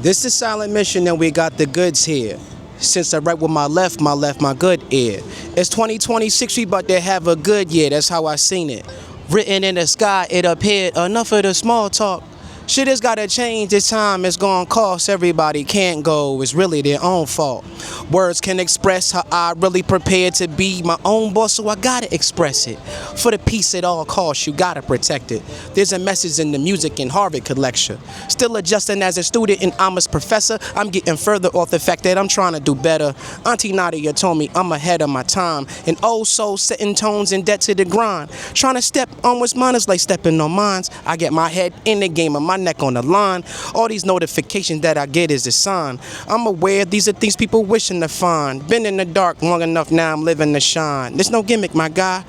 This is Silent Mission and we got the goods here. Since I write with my left, my good ear. It's 2026, we about to have a good year, that's how I seen it. Written in the sky, it appeared, enough of the small talk. Shit has gotta change, this time it's gonna cost. Everybody can't go, it's really their own fault. Words can express how I really prepared to be my own boss, so I gotta express it. For the peace at all costs, you gotta protect it. There's a message in the music in Harvard could lecture. Still adjusting as a student and I'm a professor. I'm getting further off the fact that I'm trying to do better. Auntie Nadia told me I'm ahead of my time. An old soul setting tones in debt to the grind. Trying to step on what's mine is like stepping on mines. I get my head in the game of my neck on the line. All these notifications that I get is a sign. I'm aware these are things people wishing to find. Been in the dark long enough, now I'm living to shine. There's no gimmick, my guy.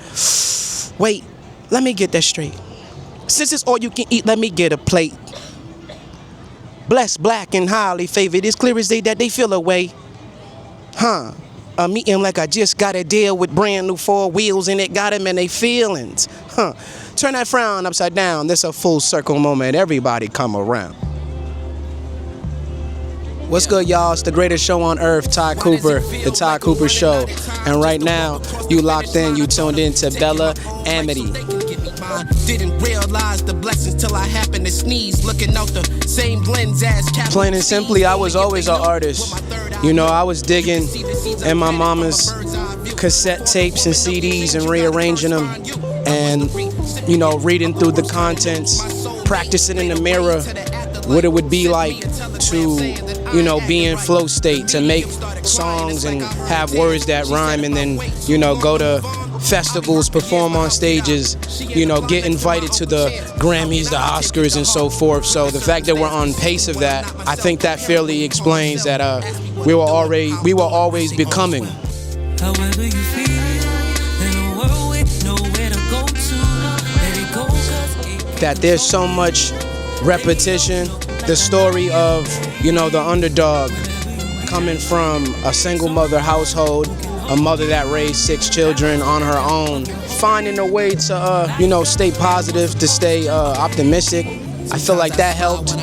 Wait, let me get that straight. Since it's all you can eat, let me get a plate. Blessed, black, and highly favored. It's clear as day that they feel away. A meeting like I just got a deal with brand new 4 wheels and it got them in their feelings. Turn that frown upside down. This a full circle moment. Everybody come around. What's good, y'all? It's the greatest show on earth, Tye Cooper, the Tye Cooper Show. And right now, you locked in, you tuned in to Bella Amity. Didn't realize the blessings till I happened to sneeze, looking out the same lens as Plain and simply, I was always an artist. You know, I was digging in my mama's cassette tapes and CDs and rearranging them and, you know, reading through the contents, practicing in the mirror what it would be like to, you know, be in flow state, to make songs and have words that rhyme and then, you know, go to festivals, perform on stages, you know, get invited to the Grammys, the Oscars, and so forth. So the fact that we're on pace of that, I think that fairly explains that we were always becoming. However you feel, in a world with nowhere to go to, let it go, 'cause that there's so much repetition. The story of, you know, the underdog coming from a single mother household, a mother that raised 6 children on her own, finding a way to, you know, stay positive, to stay optimistic. I feel like that helped.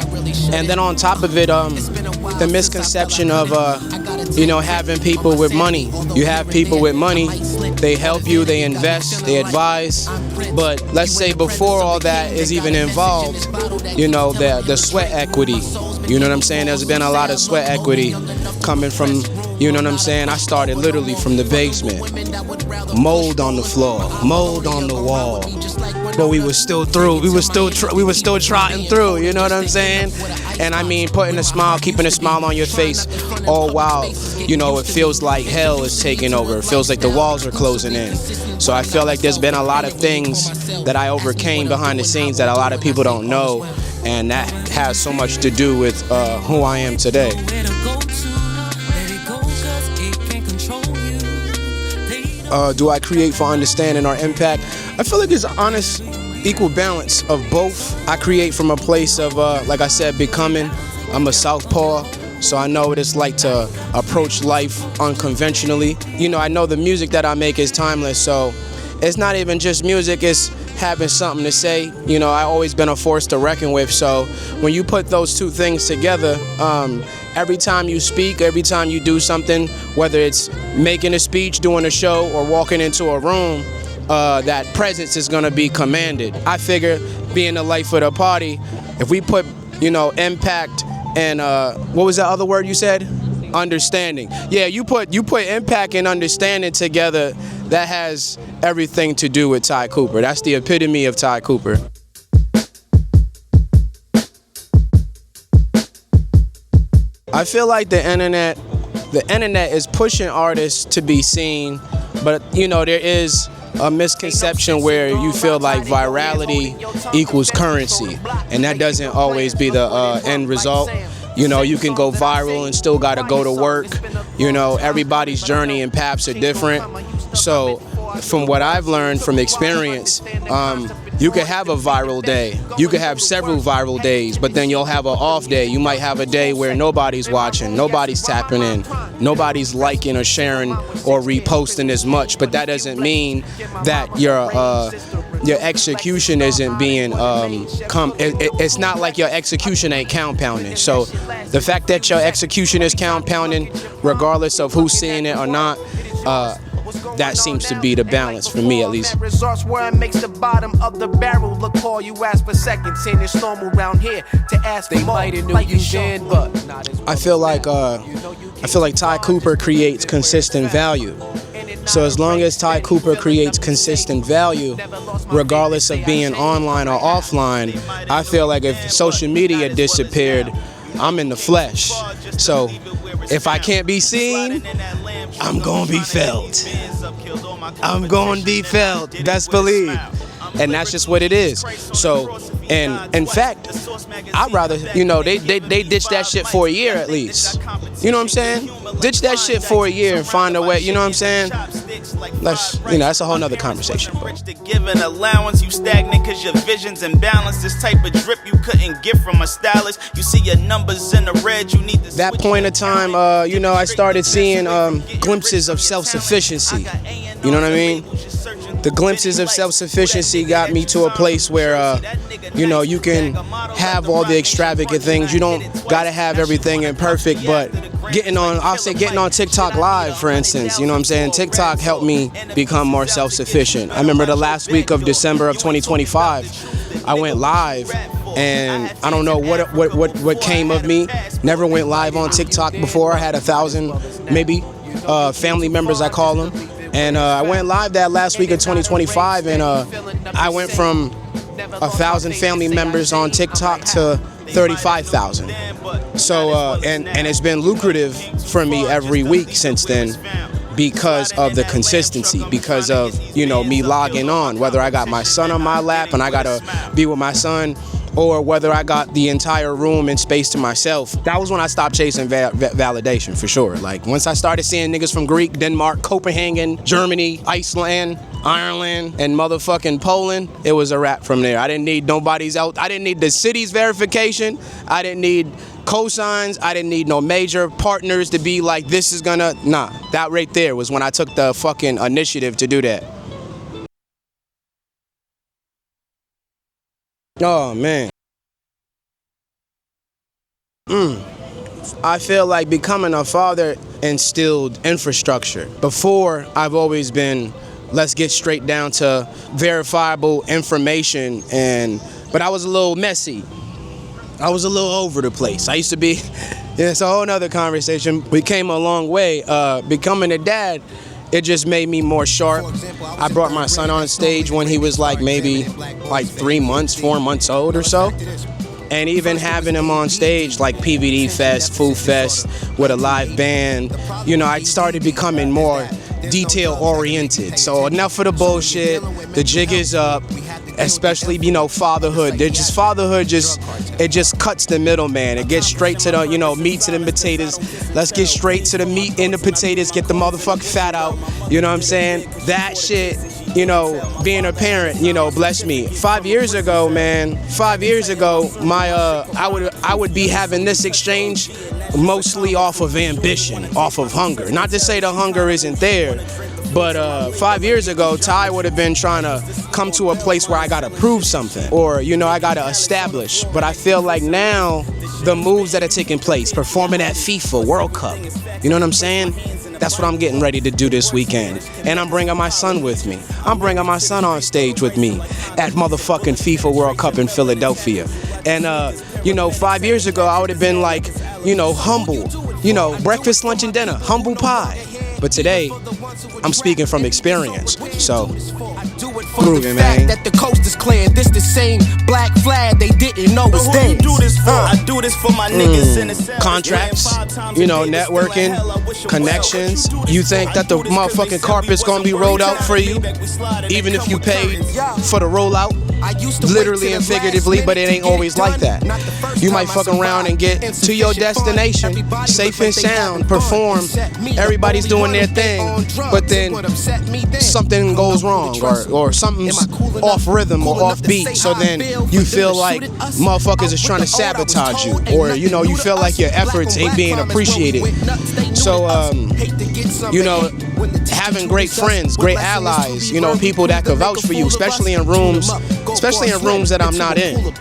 And then on top of it, the misconception of, you know, having people with money. You have people with money, they help you, they invest, they advise. But let's say before all that is even involved, you know, the sweat equity. You know what I'm saying? There's been a lot of sweat equity coming from, you know what I'm saying? I started literally from the basement. Mold on the floor, mold on the wall. But we were still through. We were still trotting through, you know what I'm saying? And I mean, putting a smile, keeping a smile on your face, all while, you know, it feels like hell is taking over. It feels like the walls are closing in. So I feel like there's been a lot of things that I overcame behind the scenes that a lot of people don't know, and that has so much to do with who I am today. Do I create for understanding or impact? I feel like it's an honest, equal balance of both. I create from a place of, like I said, becoming. I'm a southpaw, so I know what it's like to approach life unconventionally. You know, I know the music that I make is timeless, so it's not even just music, it's having something to say. You know, I've always been a force to reckon with, so when you put those two things together, every time you speak, every time you do something, whether it's making a speech, doing a show, or walking into a room, that presence is gonna be commanded. I figure, being the life of the party, if we put, you know, impact and what was the other word you said? Understanding. Yeah, you put impact and understanding together, that has everything to do with Tye Cooper. That's the epitome of Tye Cooper. I feel like the internet is pushing artists to be seen, but you know, there is a misconception where you feel like virality equals currency, and that doesn't always be the end result. You know, you can go viral and still gotta go to work. You know, everybody's journey and paths are different. So from what I've learned from experience, you could have a viral day. You could have several viral days, but then you'll have an off day. You might have a day where nobody's watching, nobody's tapping in, nobody's liking or sharing or reposting as much, but that doesn't mean that you're your execution isn't being it's not like your execution ain't compounding. So the fact that your execution is compounding, regardless of who's seeing it or not, that seems to be the balance for me, at least. Results where it makes the bottom of the barrel look all you ask for seconds. And it's normal around here to ask for more. Like you did, but I feel like Tye Cooper creates consistent value. So as long as Tye Cooper creates consistent value, regardless of being online or offline, I feel like if social media disappeared, I'm in the flesh. So if I can't be seen, I'm gonna be felt. I'm gonna be felt. Best believe. And that's just what it is. So, and in fact, I'd rather, they ditch that shit for a year at least. You know what I'm saying? Ditch that shit for a year and find a way, you know what I'm saying? That's a whole nother conversation. Give an allowance, you stagnant cause your vision's imbalanced. This type of drip you couldn't get from a stylist. You see your numbers in the red, you need to. That point of time, I started seeing glimpses of self-sufficiency. You know what I mean? The glimpses of self-sufficiency got me to a place where, you can have all the extravagant things. You don't gotta have everything imperfect, but getting on TikTok Live, for instance, you know what I'm saying? TikTok helped me become more self-sufficient. I remember the last week of December of 2025, I went live, and I don't know what came of me. Never went live on TikTok before. I had 1,000, maybe, family members, I call them. And I went live that last week of 2025, and I went from 1,000 family members on TikTok to 35,000. So, and it's been lucrative for me every week since then because of the consistency, because of, me logging on, whether I got my son on my lap and I gotta be with my son, or whether I got the entire room and space to myself. That was when I stopped chasing validation, for sure. Like, once I started seeing niggas from Greek, Denmark, Copenhagen, Germany, Iceland, Ireland, and motherfucking Poland, it was a wrap from there. I didn't need nobody's else. I didn't need the city's verification. I didn't need cosigns. I didn't need no major partners to be like, this is gonna, nah. That right there was when I took the fucking initiative to do that. Oh, man. I feel like becoming a father instilled infrastructure. Before, I've always been, let's get straight down to verifiable information, but I was a little messy. I was a little over the place. I used to be, it's a whole nother conversation. We came a long way. Becoming a dad, it just made me more sharp. I brought my son on stage when he was maybe 3 months, 4 months old or so. And even having him on stage like PVD Fest, Foo Fest, with a live band, I started becoming more detail-oriented. So enough of the bullshit, the jig is up, especially, fatherhood. Fatherhood just cuts the middleman. It gets straight to the, meat to the potatoes. Let's get straight to the meat and the potatoes, get the motherfucking fat out. You know what I'm saying? That shit, being a parent, bless me. 5 years ago, man, I would be having this exchange mostly off of ambition, off of hunger. Not to say the hunger isn't there, but 5 years ago, Tye would have been trying to come to a place where I gotta prove something, or, I gotta establish. But I feel like now, the moves that are taking place, performing at FIFA World Cup, you know what I'm saying? That's what I'm getting ready to do this weekend. And I'm bringing my son with me. I'm bringing my son on stage with me at motherfucking FIFA World Cup in Philadelphia. And, 5 years ago, I would have been humble, breakfast, lunch, and dinner, humble pie. But today, I'm speaking from experience. So, prove it, man. That the coast is clear. This the same black flag they didn't know was there. I do this for my niggas in the contracts, networking, connections. You think that the motherfucking carpet's gonna be rolled out for you, even if you paid for the rollout? Literally and figuratively, but it ain't always like that. You might fuck around and get to your destination, safe and sound, perform, everybody's doing their thing, but then something goes wrong, or something's off rhythm or off beat, so then you feel like motherfuckers is trying to sabotage you, or you feel like your efforts ain't being appreciated. So having great friends, great allies, you know, people that could vouch for you, especially in rooms that I'm not in.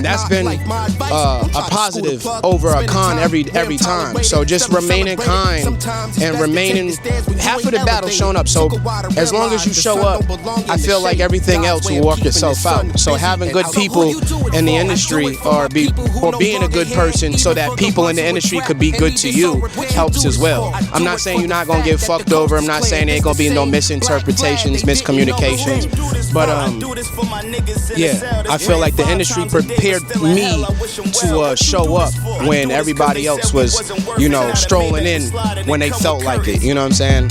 That's been a positive over a con every time. So just remaining kind and remaining, half of the battle showing up. So as long as you show up, I feel like everything else will work itself out. So having good people in the industry or being a good person so that people in the industry could be good to you helps as well. I'm not saying you're not gonna get fucked over. I'm not saying there ain't gonna be no misinterpretations, miscommunications. But yeah, I feel like the industry prepared me to show up when everybody else was, you know, strolling in when they felt like it. You know what I'm saying?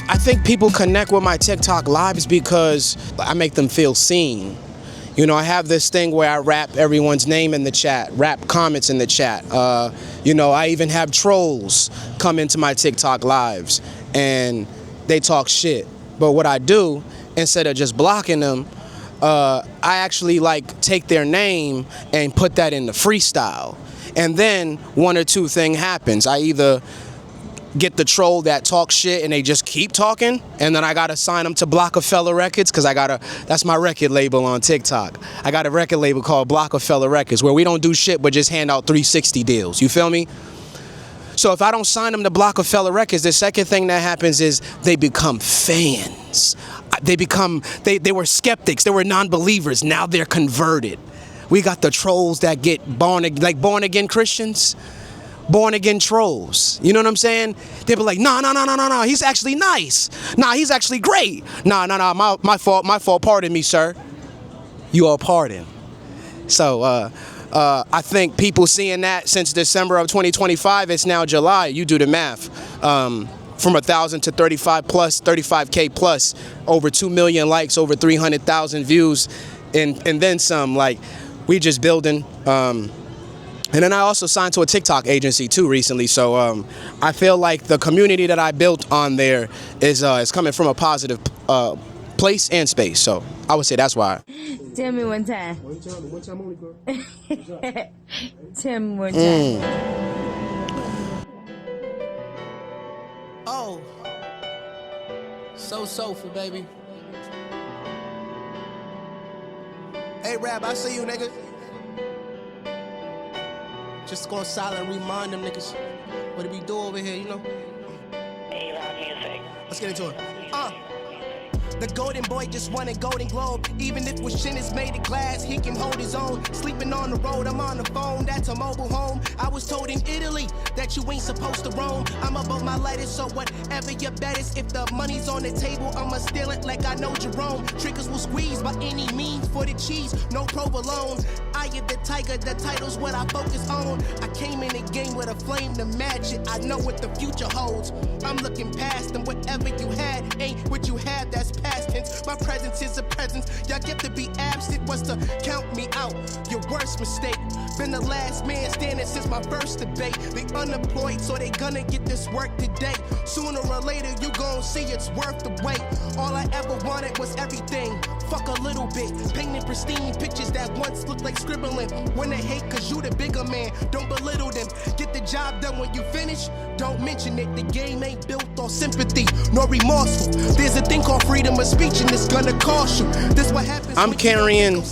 I think people connect with my TikTok lives because I make them feel seen. You know, I have this thing where I rap everyone's name in the chat, rap comments in the chat. You know, I even have trolls come into my TikTok lives and they talk shit. But what I do, instead of just blocking them, I actually like take their name and put that in the freestyle. And then one or two things happens. I either get the troll that talks shit and they just keep talking, and then I gotta sign them to Blockefeller Records, because that's my record label on TikTok. I got a record label called Blockefeller Records where we don't do shit but just hand out 360 deals. You feel me? So if I don't sign them to Blockefeller Records, the second thing that happens is they become fans. They were skeptics, they were non-believers, now they're converted. We got the trolls that get born again Christians. Born again trolls. You know what I'm saying? They be like, no, he's actually nice. Nah, he's actually great. Nah, my fault, pardon me, sir. You are pardoned. So, I think people seeing that since December of 2025, it's now July, you do the math. From 1,000 to 35K plus, over 2 million likes, over 300,000 views, and then some. Like, we just building. And then I also signed to a TikTok agency too recently, so I feel like the community that I built on there is coming from a positive place and space. So I would say that's why. Tell me one time. One time only, bro. Tell me one time. Oh, so soulful, baby. Hey, Rab, I see you, nigga. Just go silent and remind them niggas what we do over here, you know? Let's get into it. The golden boy just won a golden globe. Even if with shin is made of glass, he can hold his own. Sleeping on the road, I'm on the phone, that's a mobile home. I was told in Italy that you ain't supposed to roam. I'm above my lettuce, so whatever your bet is, if the money's on the table, I'ma steal it like I know Jerome. Triggers will squeeze by any means for the cheese, no provolone. I am the tiger, the title's what I focus on. I came in the game with a flame to match it. I know what the future holds. I'm looking past them, whatever you had ain't what you had, that's past tense. My presence is a presence. Y'all get to be absent was to count me out. Your worst mistake. Been the last man standing since my first debate. They unemployed, so they gonna get this work today. Sooner or later, you gon' see it's worth the wait. All I ever wanted was everything. Fuck a little bit. Painting pristine pictures that once looked like scribbling. When they hate cause you the bigger man, don't belittle them. Get the job done when you finish. Don't mention it. The game ain't built on sympathy, nor remorseful. There's a thing called freedom of speech, and it's gonna cost you. This what happens. I'm carrying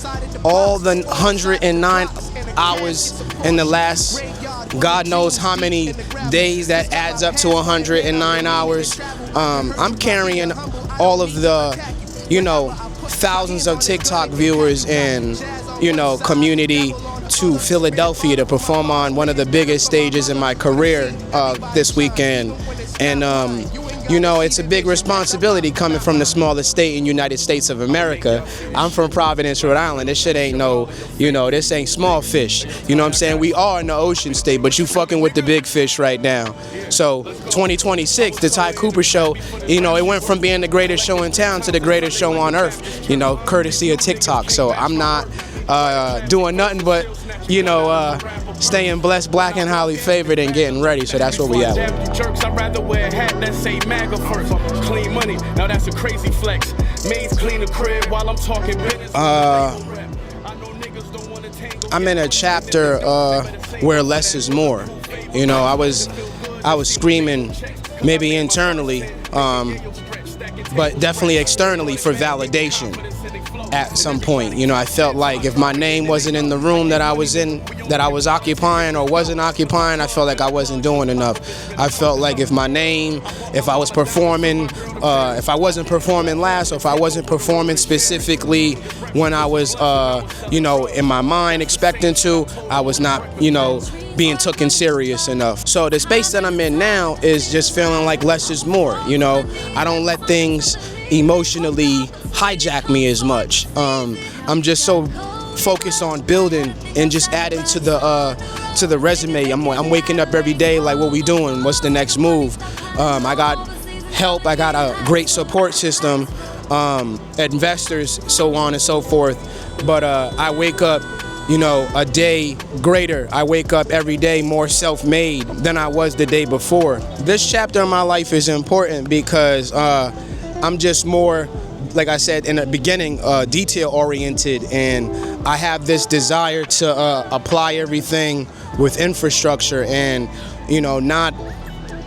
all the 109 hours in the last God knows how many days that adds up to 109 hours. I'm carrying all of the, you know, thousands of TikTok viewers and, you know, community to Philadelphia to perform on one of the biggest stages in my career this weekend. And you know, it's a big responsibility coming from the smallest state in the United States of America. I'm from Providence, Rhode Island. This shit ain't no, you know, this ain't small fish. You know what I'm saying? We are in the ocean state, but you fucking with the big fish right now. So 2026, the Tye Cooper show, you know, it went from being the greatest show in town to the greatest show on earth, you know, courtesy of TikTok. So I'm not doing nothing but, you know, staying blessed, black, and highly favored and getting ready. So that's where we at. Jerks, I'd rather wear a hat that say MAGA first. Clean money, now that's a crazy flex. Maids clean the crib while I'm talking business. I'm in a chapter where less is more. You know, I was screaming maybe internally, but definitely externally for validation at some point. You know, I felt like if my name wasn't in the room that I was in, that I was occupying or wasn't occupying, I felt like I wasn't doing enough. I felt like if my name, if I was performing, if I wasn't performing last, or if I wasn't performing specifically when I was, you know, in my mind expecting to, I was not, you know, being taken serious enough. So the space that I'm in now is just feeling like less is more. You know, I don't let things emotionally hijack me as much. I'm just so focused on building and just adding to the resume. I'm waking up every day like, what we doing? What's the next move? I got help. I got a great support system, investors, so on and so forth. But I wake up, you know, a day greater. I wake up every day more self-made than I was the day before. This chapter of my life is important because I'm just more, like I said in the beginning, detail-oriented, and I have this desire to apply everything with infrastructure and, you know, not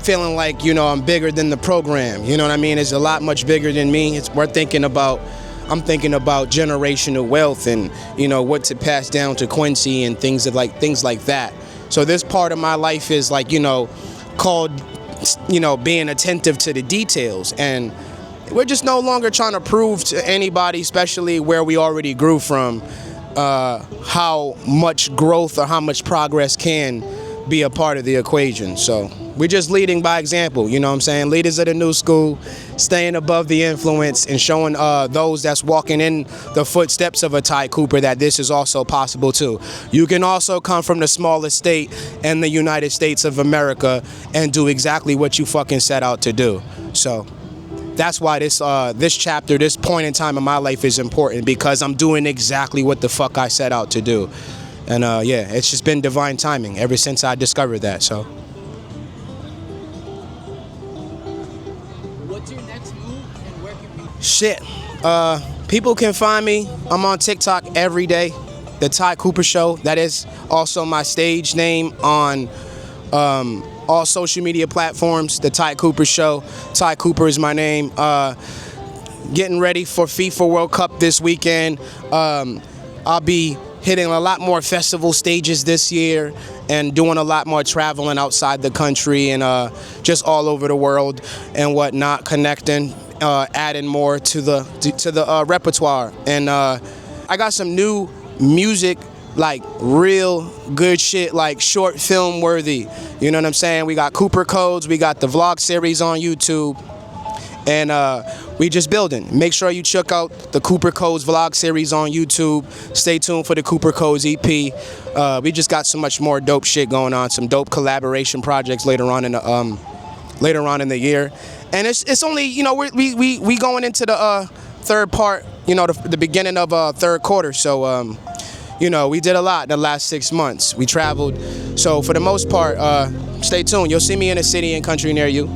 feeling like, you know, I'm bigger than the program. You know what I mean? It's a lot much bigger than me. I'm thinking about generational wealth and, you know, what to pass down to Quincy and things like that. So this part of my life is like, you know, called, you know, being attentive to the details. And we're just no longer trying to prove to anybody, especially where we already grew from, how much growth or how much progress can be a part of the equation. So we're just leading by example, you know what I'm saying? Leaders of the new school, staying above the influence and showing those that's walking in the footsteps of a Tye Cooper that this is also possible too. You can also come from the smallest state in the United States of America and do exactly what you fucking set out to do. So that's why this chapter, this point in time in my life is important, because I'm doing exactly what the fuck I set out to do. And yeah, it's just been divine timing ever since I discovered that, so. What's your next move and where can people... Shit, people can find me. I'm on TikTok every day, The Tye Cooper Show. That is also my stage name on all social media platforms, The Tye Cooper Show. Tye Cooper is my name. Getting ready for FIFA World Cup this weekend. I'll be hitting a lot more festival stages this year and doing a lot more traveling outside the country and just all over the world and whatnot, connecting, adding more to the repertoire. And I got some new music, like real good shit, like short film worthy. You know what I'm saying? We got Cooper Codes, we got the vlog series on YouTube, and we just building. Make sure you check out the Cooper Codes vlog series on YouTube. Stay tuned for the Cooper Codes EP. We just got so much more dope shit going on. Some dope collaboration projects later on in the year. And it's only, you know, we going into the third part, you know, the beginning of third quarter. So you know, we did a lot the last 6 months. We traveled. So for the most part, stay tuned. You'll see me in a city and country near you.